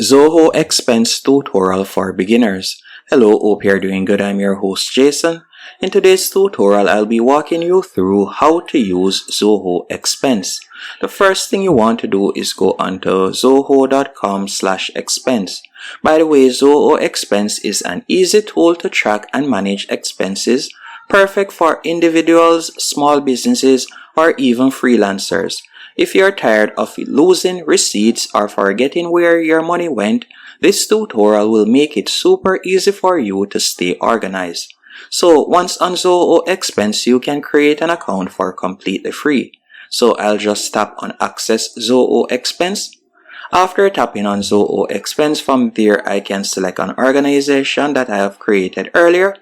Zoho expense tutorial for beginners. Hello, hope you're doing good. I'm your host Jason. In today's tutorial, I'll be walking you through how to use Zoho expense. The first thing you want to do is go onto zoho.com/expense. By the way, Zoho expense is an easy tool to track and manage expenses, perfect for individuals, small businesses, or even freelancers. If you're tired of losing receipts or forgetting where your money went, this tutorial will make it super easy for you to stay organized. So once on Zoho Expense, you can create an account for completely free. So I'll just tap on Access Zoho Expense. After tapping on Zoho Expense, from there I can select an organization that I have created earlier,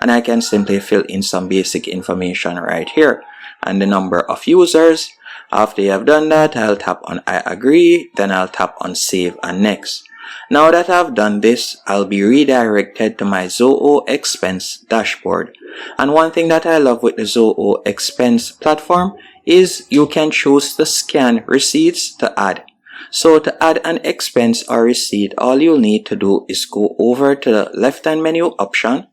and I can simply fill in some basic information right here and the number of users. After you have done that, I'll tap on I agree, then I'll tap on save and next. Now that I've done this, I'll be redirected to my Zoho expense dashboard. And one thing that I love with the Zoho expense platform is you can choose to scan receipts to add. So to add an expense or receipt, all you'll need to do is go over to the left-hand menu option.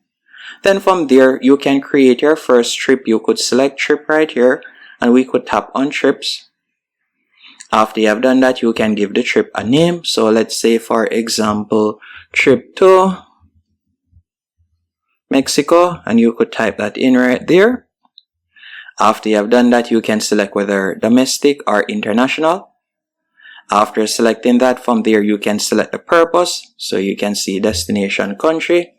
Then from there, you can create your first trip. You could select trip right here, and we could tap on trips. After you have done that, you can give the trip a name. So let's say, for example, trip to Mexico, and you could type that in right there. After you have done that, you can select whether domestic or international. After selecting that, from there you can select the purpose. So you can see destination country.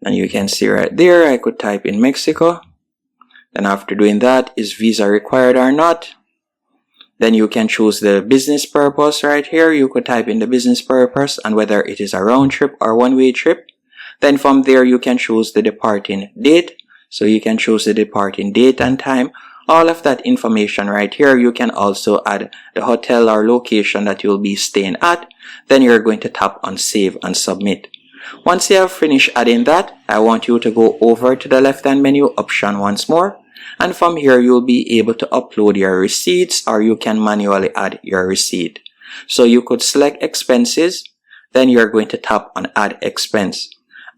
And you can see right there, I could type in Mexico. Then after doing that, is visa required or not? Then you can choose the business purpose right here. You could type in the business purpose and whether it is a round trip or one-way trip. Then from there, you can choose the departing date. So you can choose the departing date and time. All of that information right here. You can also add the hotel or location that you'll be staying at. Then you're going to tap on save and submit. Once you have finished adding that, I want you to go over to the left-hand menu option once more. And from here, you'll be able to upload your receipts, or you can manually add your receipt. So you could select expenses, then you're going to tap on add expense.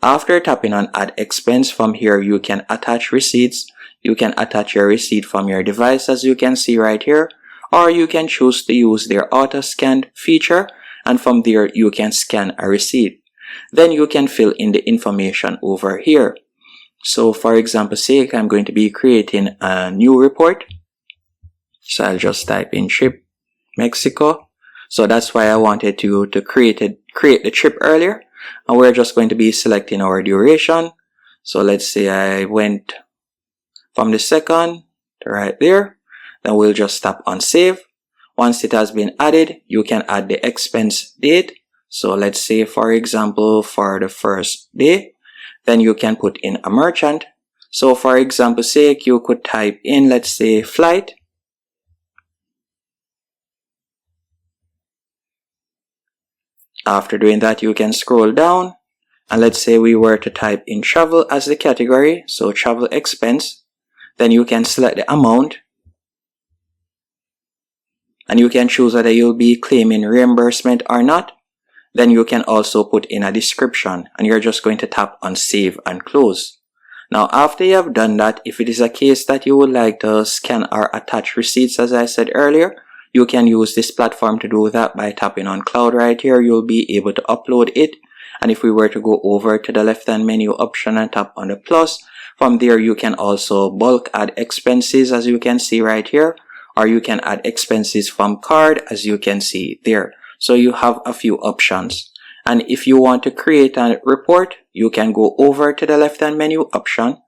After tapping on add expense, from here, you can attach receipts. You can attach your receipt from your device, as you can see right here, or you can choose to use their auto scan feature, and from there, you can scan a receipt. Then you can fill in the information over here. So for example's sake, I'm going to be creating a new report. So I'll just type in trip Mexico. So that's why I wanted to create the trip earlier. And we're just going to be selecting our duration. So let's say I went from the 2nd to right there. Then we'll just tap on save. Once it has been added, you can add the expense date. So let's say, for example, for the first day, then you can put in a merchant. So for example's sake, you could type in, let's say, flight. After doing that, you can scroll down. And let's say we were to type in travel as the category. So travel expense. Then you can select the amount. And you can choose whether you'll be claiming reimbursement or not. Then you can also put in a description, and you're just going to tap on save and close. Now, after you have done that, if it is a case that you would like to scan or attach receipts, as I said earlier, you can use this platform to do that by tapping on cloud right here. You'll be able to upload it. And if we were to go over to the left-hand menu option and tap on the plus, from there you can also bulk add expenses, as you can see right here, or you can add expenses from card, as you can see there. So you have a few options. And if you want to create a report, you can go over to the left-hand menu option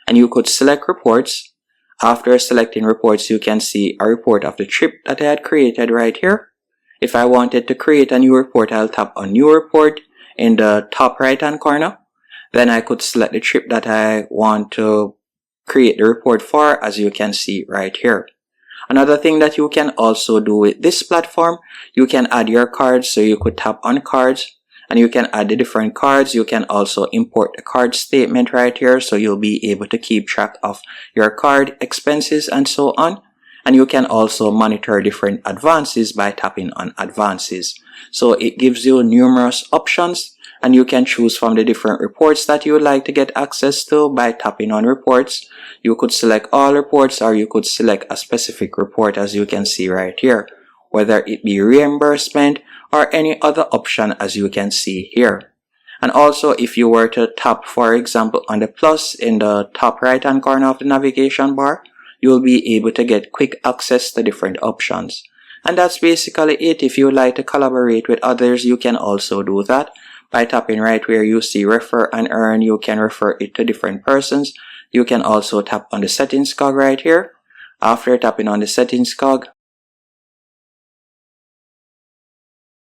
and you could select reports. After selecting reports, you can see a report of the trip that I had created right here. If I wanted to create a new report, I'll tap on new report in the top right-hand corner. Then I could select the trip that I want to create the report for, as you can see right here. Another thing that you can also do with this platform, you can add your cards. So you could tap on cards and you can add the different cards. You can also import the card statement right here. So you'll be able to keep track of your card expenses and so on. And you can also monitor different advances by tapping on advances. So it gives you numerous options, and you can choose from the different reports that you would like to get access to by tapping on reports. You could select all reports, or you could select a specific report, as you can see right here, whether it be reimbursement or any other option, as you can see here. And also, if you were to tap, for example, on the plus in the top right hand corner of the navigation bar, you will be able to get quick access to different options. And that's basically it. If you would like to collaborate with others, you can also do that by tapping right where you see refer and earn. You can refer it to different persons. You can also tap on the settings cog right here. After tapping on the settings cog,